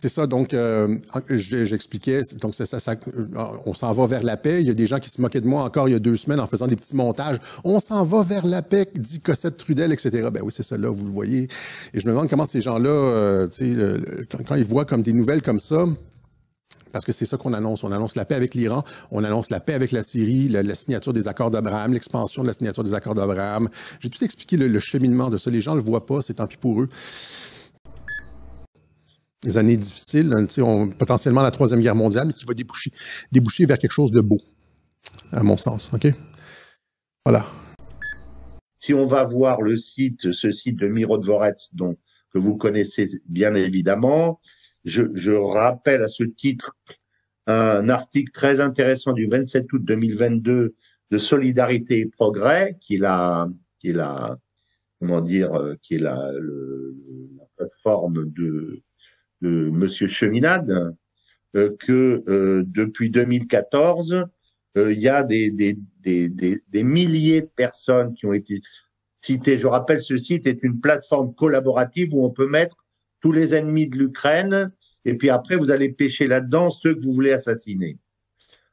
c'est ça. Donc, j'expliquais. Donc, on s'en va vers la paix. Il y a des gens qui se moquaient de moi encore il y a 2 semaines en faisant des petits montages. On s'en va vers la paix, dit Cossette Trudel, etc. Ben oui, c'est ça là, vous le voyez. Et je me demande comment ces gens-là, quand ils voient comme des nouvelles comme ça. Parce que c'est ça qu'on annonce. On annonce la paix avec l'Iran, on annonce la paix avec la Syrie, la signature des accords d'Abraham, l'expansion de la signature des accords d'Abraham. J'ai tout expliqué le cheminement de ça. Les gens le voient pas, c'est tant pis pour eux. Des années difficiles, potentiellement la 3e guerre mondiale, mais qui va déboucher vers quelque chose de beau, à mon sens. OK? Voilà. Si on va voir ce site de Miro Dvorets, que vous connaissez bien évidemment, je rappelle à ce titre un article très intéressant du 27 août 2022 de Solidarité et Progrès, qui est la plateforme de Monsieur Cheminade, que depuis 2014, il y a des milliers de personnes qui ont été citées. Je rappelle, ce site est une plateforme collaborative où on peut mettre tous les ennemis de l'Ukraine, et puis après, vous allez pêcher là-dedans ceux que vous voulez assassiner.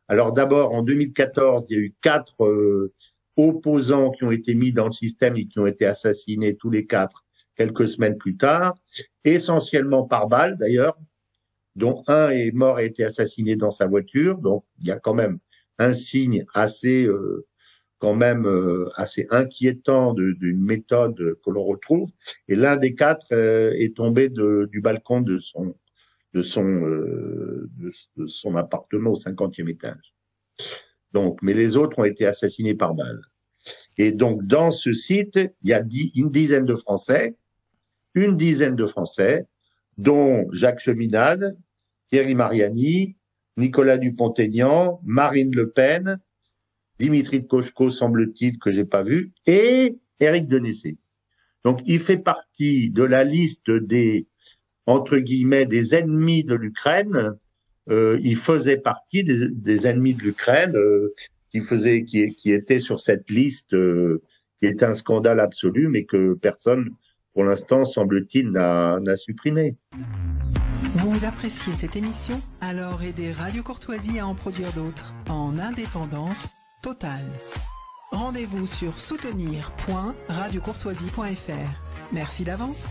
Alors d'abord, en 2014, il y a eu 4 opposants qui ont été mis dans le système et qui ont été assassinés tous les 4 quelques semaines plus tard, essentiellement par balle d'ailleurs, dont un est mort et a été assassiné dans sa voiture. Donc il y a quand même un signe assez inquiétant d'une méthode que l'on retrouve. Et l'un des 4 est tombé du balcon de son appartement au 50e étage. Donc, mais les autres ont été assassinés par balle. Et donc, dans ce site, il y a une dizaine de Français, dont Jacques Cheminade, Thierry Mariani, Nicolas Dupont-Aignan, Marine Le Pen, Dimitri de Kochko, semble-t-il, que j'ai pas vu, et Éric Denessé. Donc, il fait partie de la liste des, entre guillemets, des ennemis de l'Ukraine. Il faisait partie des ennemis de l'Ukraine qui étaient sur cette liste, qui est un scandale absolu, mais que personne, pour l'instant, semble-t-il, n'a supprimé. Vous appréciez cette émission? Alors aidez Radio Courtoisie à en produire d'autres, en indépendance totale. Rendez-vous sur soutenir.radiocourtoisie.fr. Merci d'avance.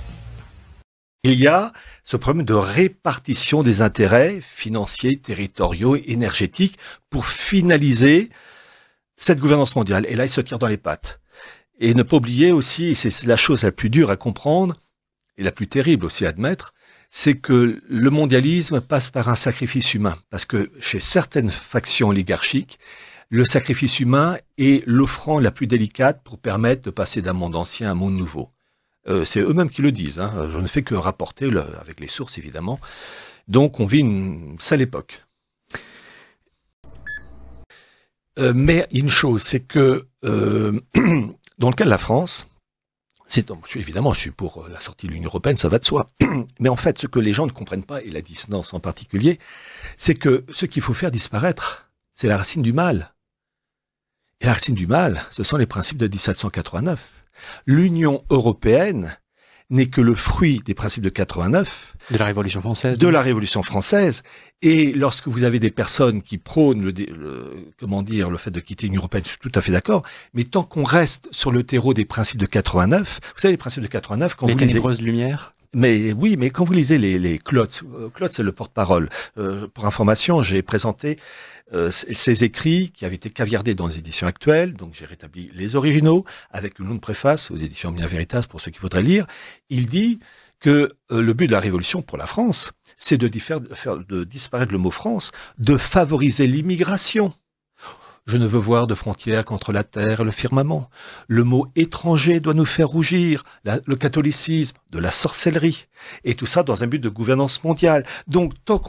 Il y a ce problème de répartition des intérêts financiers, territoriaux et énergétiques pour finaliser cette gouvernance mondiale. Et là, il se tire dans les pattes. Et ne pas oublier aussi, et c'est la chose la plus dure à comprendre, et la plus terrible aussi à admettre, c'est que le mondialisme passe par un sacrifice humain. Parce que chez certaines factions oligarchiques, le sacrifice humain est l'offrande la plus délicate pour permettre de passer d'un monde ancien à un monde nouveau. C'est eux-mêmes qui le disent, hein. Je ne fais que rapporter avec les sources, évidemment. Donc, on vit une sale époque. Mais une chose, c'est que dans le cas de la France, évidemment, je suis pour la sortie de l'Union européenne, ça va de soi. Mais en fait, ce que les gens ne comprennent pas, et la dissidence en particulier, c'est que ce qu'il faut faire disparaître, c'est la racine du mal. Et la racine du mal, ce sont les principes de 1789. L'Union européenne n'est que le fruit des principes de 89. De la Révolution française. De la Révolution française. Et lorsque vous avez des personnes qui prônent le fait de quitter l'Union européenne, je suis tout à fait d'accord. Mais tant qu'on reste sur le terreau des principes de 89, vous savez, les principes de 89, quand les vous lisez... Les ténébreuses lumières. Mais oui, mais quand vous lisez les Klotz, Klotz c'est le porte-parole. Pour information, j'ai présenté ces écrits qui avaient été caviardés dans les éditions actuelles, donc j'ai rétabli les originaux avec une longue préface aux éditions Bien Veritas pour ceux qui voudraient lire. Il dit que le but de la Révolution pour la France, c'est de disparaître le mot France, de favoriser l'immigration. Je ne veux voir de frontières qu'entre la terre et le firmament. Le mot étranger doit nous faire rougir, le catholicisme, de la sorcellerie, et tout ça dans un but de gouvernance mondiale. Donc, tant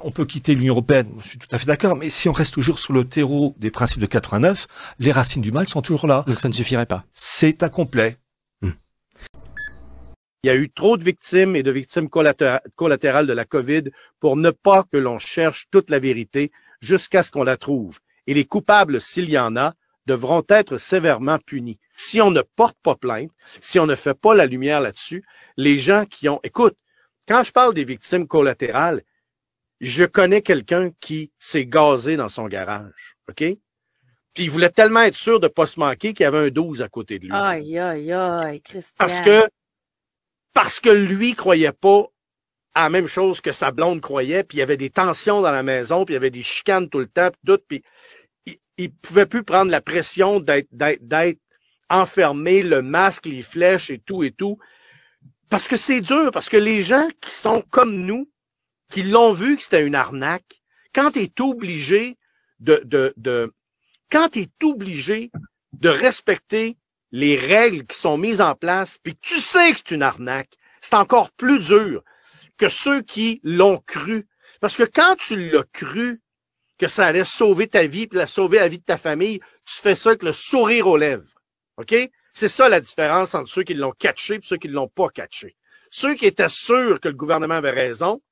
on peut quitter l'Union européenne, je suis tout à fait d'accord, mais si on reste toujours sur le terreau des principes de 89, les racines du mal sont toujours là. Donc ça ne suffirait pas. C'est incomplet. Il y a eu trop de victimes et de victimes collatérales de la COVID pour ne pas que l'on cherche toute la vérité jusqu'à ce qu'on la trouve. Et les coupables, s'il y en a, devront être sévèrement punis. Si on ne porte pas plainte, si on ne fait pas la lumière là-dessus, les gens qui ont... Écoute, quand je parle des victimes collatérales, je connais quelqu'un qui s'est gazé dans son garage, OK? Puis il voulait tellement être sûr de ne pas se manquer qu'il y avait un 12 à côté de lui. Aïe, aïe, aïe, Christian. Parce que lui croyait pas à la même chose que sa blonde croyait, puis il y avait des tensions dans la maison, puis il y avait des chicanes tout le temps, puis il pouvait plus prendre la pression d'être enfermé, le masque, les flèches et tout. Parce que c'est dur, parce que les gens qui sont comme nous, qui l'ont vu que c'était une arnaque, quand tu es obligé quand tu es obligé de respecter les règles qui sont mises en place, puis que tu sais que c'est une arnaque, c'est encore plus dur que ceux qui l'ont cru. Parce que quand tu l'as cru que ça allait sauver ta vie puis sauver la vie de ta famille, tu fais ça avec le sourire aux lèvres. OK? C'est ça la différence entre ceux qui l'ont catché et ceux qui ne l'ont pas catché. Ceux qui étaient sûrs que le gouvernement avait raison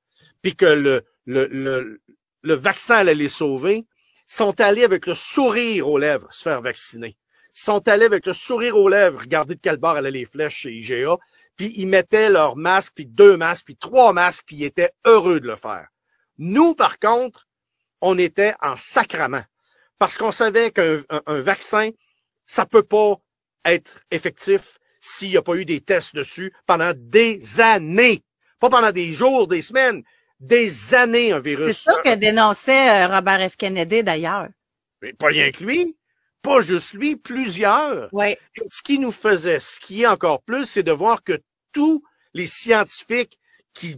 puis que le vaccin allait les sauver sont allés avec le sourire aux lèvres se faire vacciner. Ils sont allés avec le sourire aux lèvres regarder de quel bord allaient les flèches chez IGA, puis ils mettaient leur masque, puis 2 masques, puis 3 masques, puis ils étaient heureux de le faire. Nous, par contre, on était en sacrament parce qu'on savait qu'un vaccin, ça peut pas être effectif s'il n'y a pas eu des tests dessus pendant des années. Pas pendant des jours, des semaines, des années, un virus. C'est ça que dénonçait Robert F. Kennedy, d'ailleurs. Mais pas rien que lui, pas juste lui, plusieurs. Ouais. Et ce qui nous faisait, ce qui est encore plus, c'est de voir que tous les scientifiques qui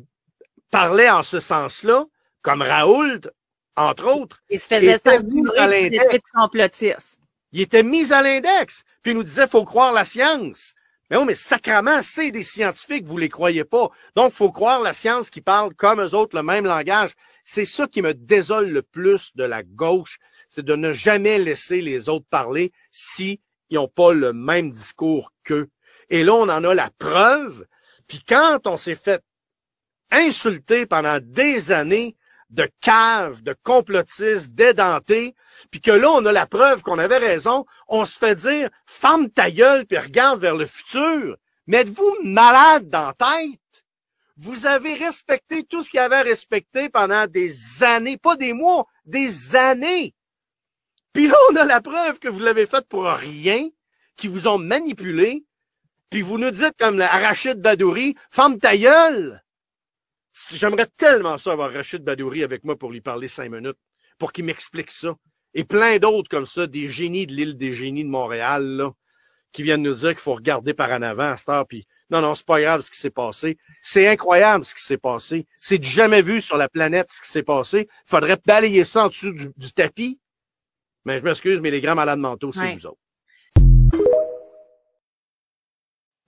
parlaient en ce sens-là, comme Raoult, entre autres, il se faisait étaient mis à l'index. Complotiste. Il était mis à l'index. Puis il nous disait, faut croire la science. Mais oui, mais sacrément, c'est des scientifiques, vous les croyez pas. Donc, faut croire la science qui parle comme eux autres le même langage. C'est ça qui me désole le plus de la gauche, c'est de ne jamais laisser les autres parler si ils n'ont pas le même discours qu'eux. Et là, on en a la preuve. Puis quand on s'est fait insulter pendant des années de caves, de complotistes, d'édentés, puis que là, on a la preuve qu'on avait raison, on se fait dire « ferme ta gueule puis regarde vers le futur ». Mais êtes-vous malade dans la tête? Vous avez respecté tout ce qu'il y avait à respecter pendant des années, pas des mois, des années. Puis là, on a la preuve que vous l'avez fait pour rien, qu'ils vous ont manipulé, puis vous nous dites comme Rachid Badouri « ferme ta gueule ». J'aimerais tellement ça avoir Rachid Badouri avec moi pour lui parler 5 minutes, pour qu'il m'explique ça. Et plein d'autres comme ça, des génies de l'île des génies de Montréal, là, qui viennent nous dire qu'il faut regarder par en avant à cette heure, puis non, c'est pas grave ce qui s'est passé. C'est incroyable ce qui s'est passé. C'est du jamais vu sur la planète ce qui s'est passé. Il faudrait balayer ça en dessous du tapis. Mais je m'excuse, mais les grands malades mentaux, c'est vous autres.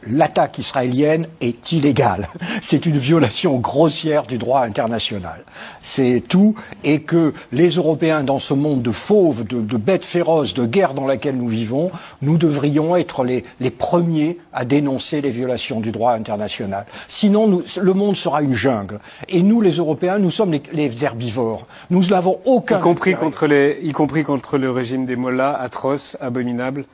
L'attaque israélienne est illégale. C'est une violation grossière du droit international. C'est tout. Et que les Européens, dans ce monde de fauves, de bêtes féroces, de guerre dans laquelle nous vivons, nous devrions être les premiers à dénoncer les violations du droit international. Sinon, le monde sera une jungle. Et nous, les Européens, nous sommes les herbivores. Nous n'avons aucun... Y compris contre le régime des mollahs, atroce, abominable.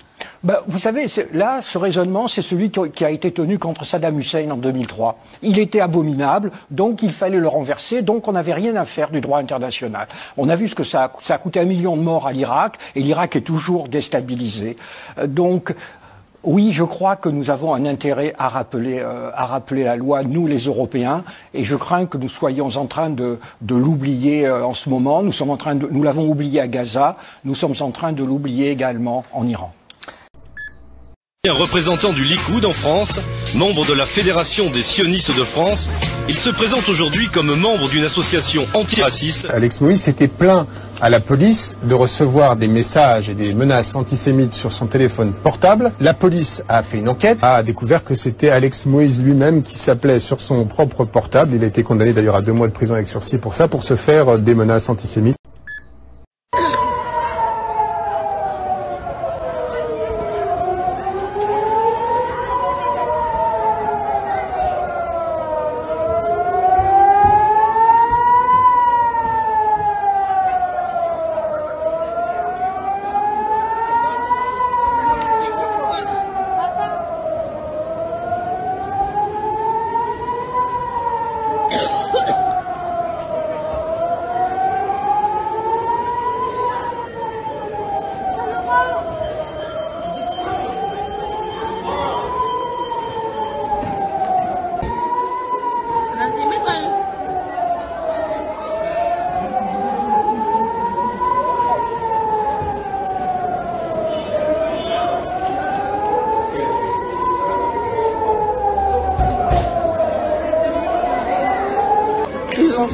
Vous savez, là, ce raisonnement, c'est celui qui a été tenu contre Saddam Hussein en 2003. Il était abominable, donc il fallait le renverser, donc on n'avait rien à faire du droit international. On a vu ce que ça a coûté 1 million de morts à l'Irak, et l'Irak est toujours déstabilisé. Donc, oui, je crois que nous avons un intérêt à rappeler la loi, nous les Européens, et je crains que nous soyons en train de l'oublier en ce moment. Nous l'avons oublié à Gaza, nous sommes en train de l'oublier également en Iran. Un représentant du Likoud en France, membre de la Fédération des sionistes de France, il se présente aujourd'hui comme membre d'une association antiraciste. Alex Moïse s'était plaint à la police de recevoir des messages et des menaces antisémites sur son téléphone portable. La police a fait une enquête, a découvert que c'était Alex Moïse lui-même qui s'appelait sur son propre portable. Il a été condamné d'ailleurs à 2 mois de prison avec sursis pour ça, pour se faire des menaces antisémites.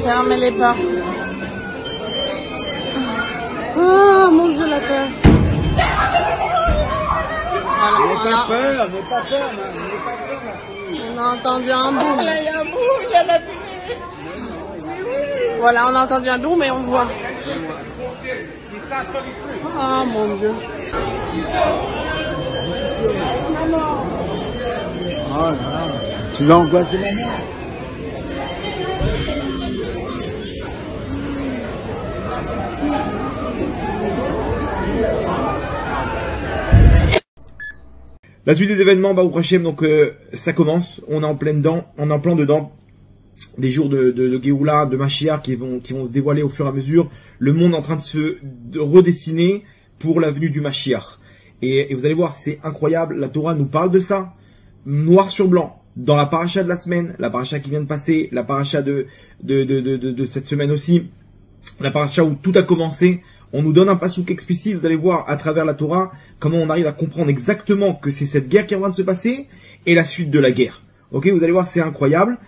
Fermez les portes. Oh mon Dieu, la peur. N'ayez pas peur, n'ayez pas peur, on a entendu un boom. Il y a un boom, il y a la fumée. Voilà, on a entendu un boom et on voit. Oh mon Dieu. Maman. Oh là, tu vas angoisser maman. La suite des événements, Baruch Hashem, donc ça commence, on est en plein dedans, des jours de Géoula, de Mashiach qui vont se dévoiler au fur et à mesure, le monde est en train de redessiner pour la venue du Mashiach. Et vous allez voir, c'est incroyable, la Torah nous parle de ça, noir sur blanc, dans la paracha de la semaine, la paracha qui vient de passer, la paracha de cette semaine aussi, la paracha où tout a commencé. On nous donne un passouk explicite, vous allez voir à travers la Torah comment on arrive à comprendre exactement que c'est cette guerre qui est en train de se passer et la suite de la guerre. Ok, vous allez voir, c'est incroyable.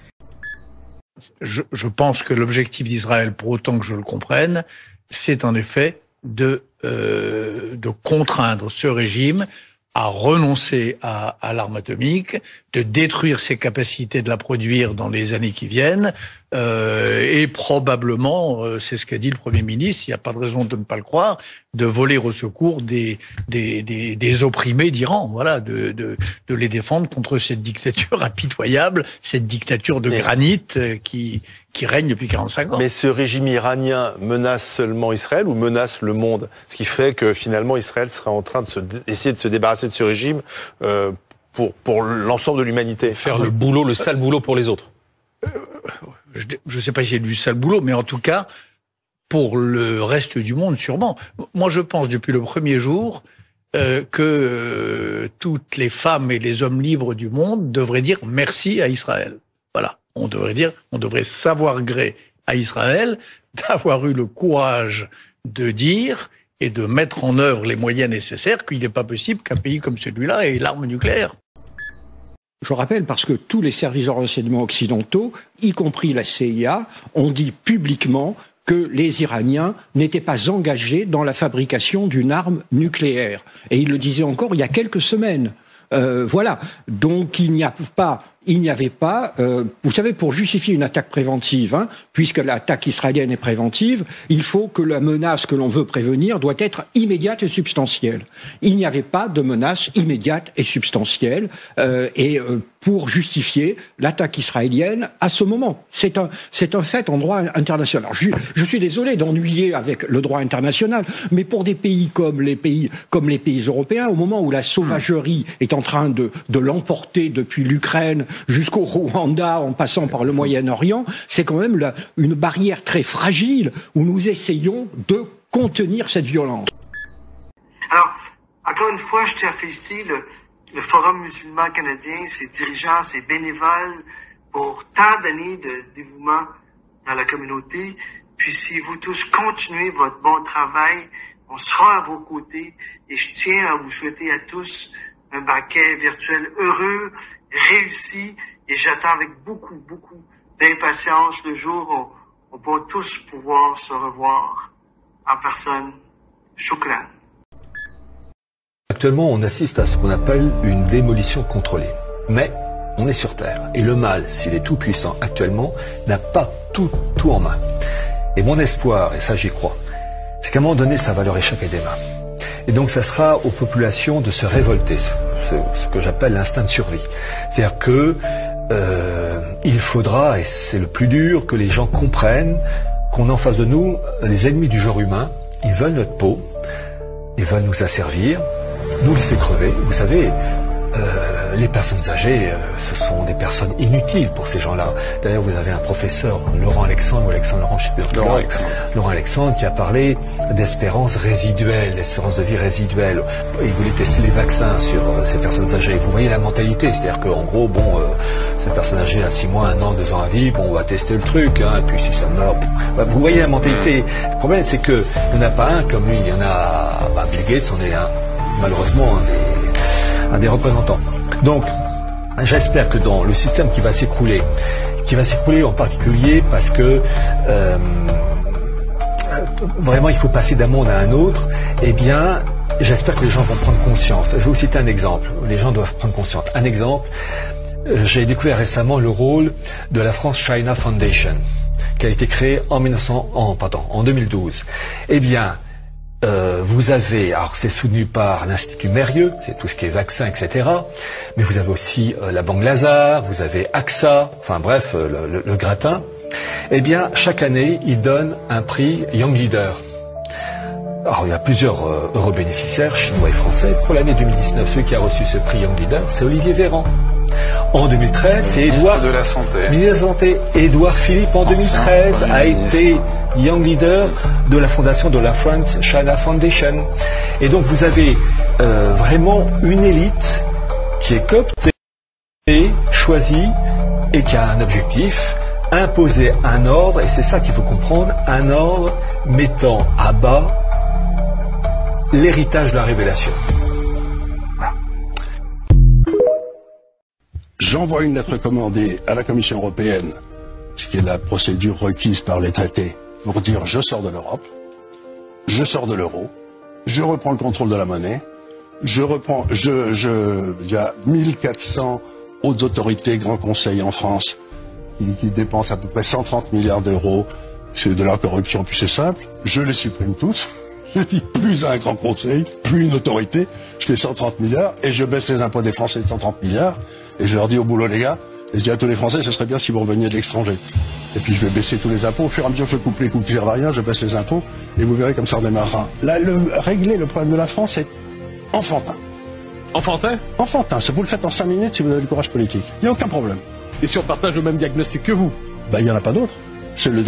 Je pense que l'objectif d'Israël, pour autant que je le comprenne, c'est en effet de contraindre ce régime à renoncer à l'arme atomique, de détruire ses capacités de la produire dans les années qui viennent, et probablement, c'est ce qu'a dit le Premier ministre, il n'y a pas de raison de ne pas le croire, de voler au secours des opprimés d'Iran, voilà, de les défendre contre cette dictature impitoyable, cette dictature de granit qui règne depuis 45 ans. Mais ce régime iranien menace seulement Israël ou menace le monde? Ce qui fait que finalement Israël serait en train d'essayer de se débarrasser de ce régime pour l'ensemble de l'humanité. Faire le boulot, le sale boulot pour les autres. Je ne sais pas si c'est du sale boulot, mais en tout cas, pour le reste du monde, sûrement. Moi, je pense depuis le premier jour que toutes les femmes et les hommes libres du monde devraient dire merci à Israël. Voilà. On devrait savoir gré à Israël d'avoir eu le courage de dire et de mettre en œuvre les moyens nécessaires qu'il n'est pas possible qu'un pays comme celui-là ait l'arme nucléaire. Je rappelle parce que tous les services de renseignement occidentaux, y compris la CIA, ont dit publiquement que les Iraniens n'étaient pas engagés dans la fabrication d'une arme nucléaire. Et ils le disaient encore il y a quelques semaines. Voilà. Donc il n'y avait pas, vous savez, pour justifier une attaque préventive, puisque l'attaque israélienne est préventive, il faut que la menace que l'on veut prévenir doit être immédiate et substantielle. Il n'y avait pas de menace immédiate et substantielle, pour justifier l'attaque israélienne à ce moment. C'est un fait en droit international. Alors, je suis désolé d'ennuyer avec le droit international, mais pour des pays comme les pays européens, au moment où la sauvagerie est en train de l'emporter depuis l'Ukraine jusqu'au Rwanda, en passant par le Moyen-Orient, c'est quand même une barrière très fragile où nous essayons de contenir cette violence. Alors, encore une fois, je tiens à féliciter le Forum musulman canadien, ses dirigeants, ses bénévoles, pour tant d'années de dévouement dans la communauté. Puis si vous tous continuez votre bon travail, on sera à vos côtés. Et je tiens à vous souhaiter à tous un banquet virtuel heureux, réussi. Et j'attends avec beaucoup, beaucoup d'impatience le jour où on va tous pouvoir se revoir en personne. Shukran. Actuellement, on assiste à ce qu'on appelle une démolition contrôlée. Mais on est sur Terre. Et le mal, s'il est tout puissant actuellement, n'a pas tout en main. Et mon espoir, et ça j'y crois, c'est qu'à un moment donné, ça va leur échapper des mains. Et donc ça sera aux populations de se révolter, ce que j'appelle l'instinct de survie. C'est-à-dire que il faudra, et c'est le plus dur, que les gens comprennent qu'on a en face de nous les ennemis du genre humain. Ils veulent notre peau, ils veulent nous asservir, nous laisser crever. Vous savez, les personnes âgées, ce sont des personnes inutiles pour ces gens-là. D'ailleurs, vous avez un professeur, Laurent Alexandre, je sais plus, Laurent Alexandre, qui a parlé d'espérance résiduelle, d'espérance de vie résiduelle. Il voulait tester les vaccins sur ces personnes âgées. Vous voyez la mentalité, c'est-à-dire qu'en gros, cette personne âgée a 6 mois, 1 an, 2 ans à vivre, on va tester le truc, et puis si ça meurt... Vous voyez la mentalité. Le problème, c'est qu'il n'y en a pas un comme lui, il y en a... Bill Gates en est malheureusement un des représentants. Donc, j'espère que dans le système qui va s'écrouler en particulier parce que vraiment il faut passer d'un monde à un autre, eh bien j'espère que les gens vont prendre conscience. Je vais vous citer un exemple, les gens doivent prendre conscience. Un exemple, j'ai découvert récemment le rôle de la France China Foundation, qui a été créée en 2012. Eh bien, vous avez, alors c'est soutenu par l'Institut Mérieux, c'est tout ce qui est vaccin, etc. Mais vous avez aussi la Banque Lazare, vous avez AXA, enfin bref, le gratin. Eh bien, chaque année, ils donnent un prix Young Leader. Alors, il y a plusieurs heureux bénéficiaires, chinois et français. Pour l'année 2019, celui qui a reçu ce prix Young Leader, c'est Olivier Véran. En 2013, c'est Édouard... Ministre de la Santé. Ministre de la Santé. Édouard Philippe, en 2013, a été Young Leader de la fondation de la France China Foundation. Et donc, vous avez vraiment une élite qui est cooptée, choisie, et qui a un objectif, imposer un ordre, et c'est ça qu'il faut comprendre, un ordre mettant à bas l'héritage de la révélation. J'envoie une lettre commandée à la Commission européenne, ce qui est la procédure requise par les traités, pour dire je sors de l'Europe, je sors de l'euro, je reprends le contrôle de la monnaie, il y a 1400 hautes autorités, grands conseils en France, qui dépensent à peu près 130 milliards d'euros. C'est de la corruption, puis c'est simple. Je les supprime tous. Je dis plus un grand conseil, plus une autorité. Je fais 130 milliards et je baisse les impôts des Français de 130 milliards. Et je leur dis au boulot, les gars, et je dis à tous les Français, ce serait bien si vous reveniez de l'étranger. Et puis je vais baisser tous les impôts. Au fur et à mesure que je coupe les coûts qui servent à rien, je baisse les impôts. Et vous verrez comme ça redémarrera. Là, régler le problème de la France est enfantin. Enfantin? Enfantin. Ça, vous le faites en 5 minutes si vous avez du courage politique. Il n'y a aucun problème. Et si on partage le même diagnostic que vous? Ben, il n'y en a pas d'autre. C'est le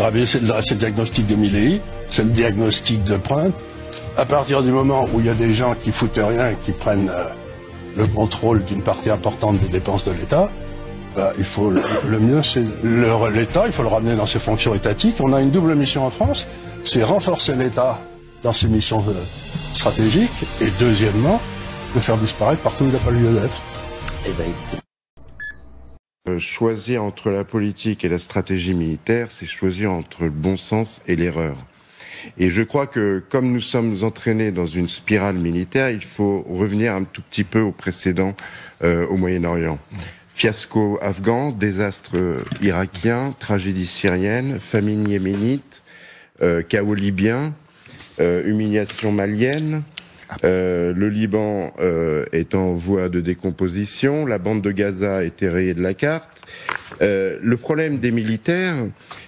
diagnostic de Milley, c'est le diagnostic de Pointe. À partir du moment où il y a des gens qui foutent rien et qui prennent le contrôle d'une partie importante des dépenses de l'État, ben, il faut le mieux, c'est l'État, il faut le ramener dans ses fonctions étatiques. On a une double mission en France, c'est renforcer l'État dans ses missions stratégiques et deuxièmement, le faire disparaître partout où il n'a pas lieu d'être. Eh ben, choisir entre la politique et la stratégie militaire, c'est choisir entre le bon sens et l'erreur. Et je crois que, comme nous sommes entraînés dans une spirale militaire, il faut revenir un tout petit peu au précédent au Moyen-Orient. Fiasco afghan, désastre irakien, tragédie syrienne, famine yéménite, chaos libyen, humiliation malienne. Le Liban est en voie de décomposition, la bande de Gaza est rayée de la carte. Le problème des militaires,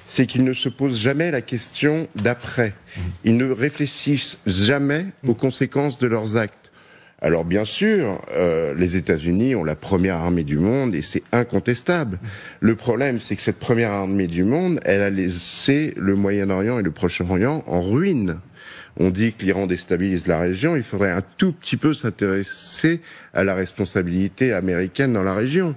c'est qu'ils ne se posent jamais la question d'après. Ils ne réfléchissent jamais aux conséquences de leurs actes. Alors bien sûr, les États-Unis ont la première armée du monde et c'est incontestable. Le problème, c'est que cette première armée du monde, elle a laissé le Moyen-Orient et le Proche-Orient en ruine. On dit que l'Iran déstabilise la région, il faudrait un tout petit peu s'intéresser à la responsabilité américaine dans la région.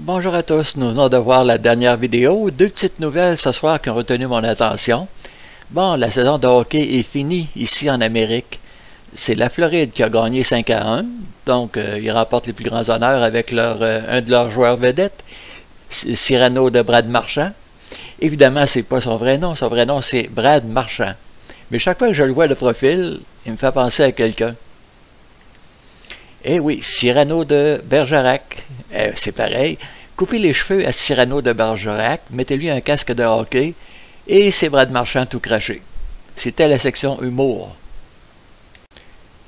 Bonjour à tous, nous venons de voir la dernière vidéo. Deux petites nouvelles ce soir qui ont retenu mon attention. Bon, la saison de hockey est finie ici en Amérique. c'est la Floride qui a gagné 5-1. Donc, ils remportent les plus grands honneurs avec un de leurs joueurs vedettes, Cyrano de Brad Marchand. Évidemment, c'est pas son vrai nom. Son vrai nom, c'est Brad Marchand. Mais chaque fois que je le vois de profil, il me fait penser à quelqu'un. Eh oui, Cyrano de Bergerac. C'est pareil. Coupez les cheveux à Cyrano de Bergerac, mettez-lui un casque de hockey, et c'est Brad Marchand tout craché. C'était la section humour.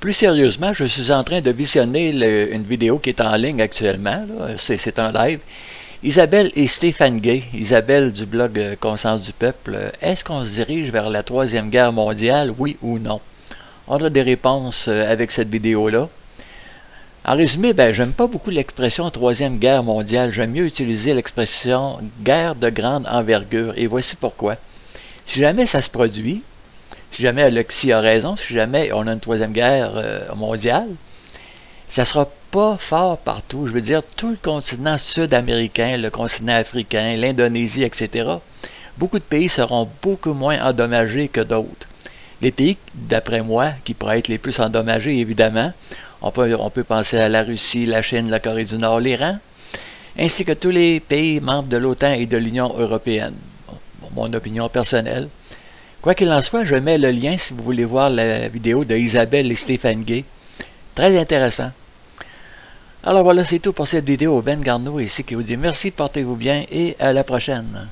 Plus sérieusement, je suis en train de visionner une vidéo qui est en ligne actuellement. C'est un live. Isabelle et Stéphane Gay, Isabelle du blog Conscience du Peuple, est-ce qu'on se dirige vers la Troisième Guerre mondiale, oui ou non? On a des réponses avec cette vidéo-là. En résumé, j'aime pas beaucoup l'expression Troisième Guerre mondiale. J'aime mieux utiliser l'expression guerre de grande envergure. Et voici pourquoi. Si jamais ça se produit, si jamais Alexis a raison, si jamais on a une Troisième Guerre mondiale, ça sera pas fort partout. Je veux dire, tout le continent sud-américain, le continent africain, l'Indonésie, etc. Beaucoup de pays seront beaucoup moins endommagés que d'autres. Les pays, d'après moi, qui pourraient être les plus endommagés, évidemment, on peut penser à la Russie, la Chine, la Corée du Nord, l'Iran, ainsi que tous les pays membres de l'OTAN et de l'Union européenne. Mon opinion personnelle. Quoi qu'il en soit, je mets le lien si vous voulez voir la vidéo de Isabelle et Stéphane Gay. Très intéressant. Alors voilà, c'est tout pour cette vidéo. Ben Garneau ici qui vous dit merci, portez-vous bien et à la prochaine.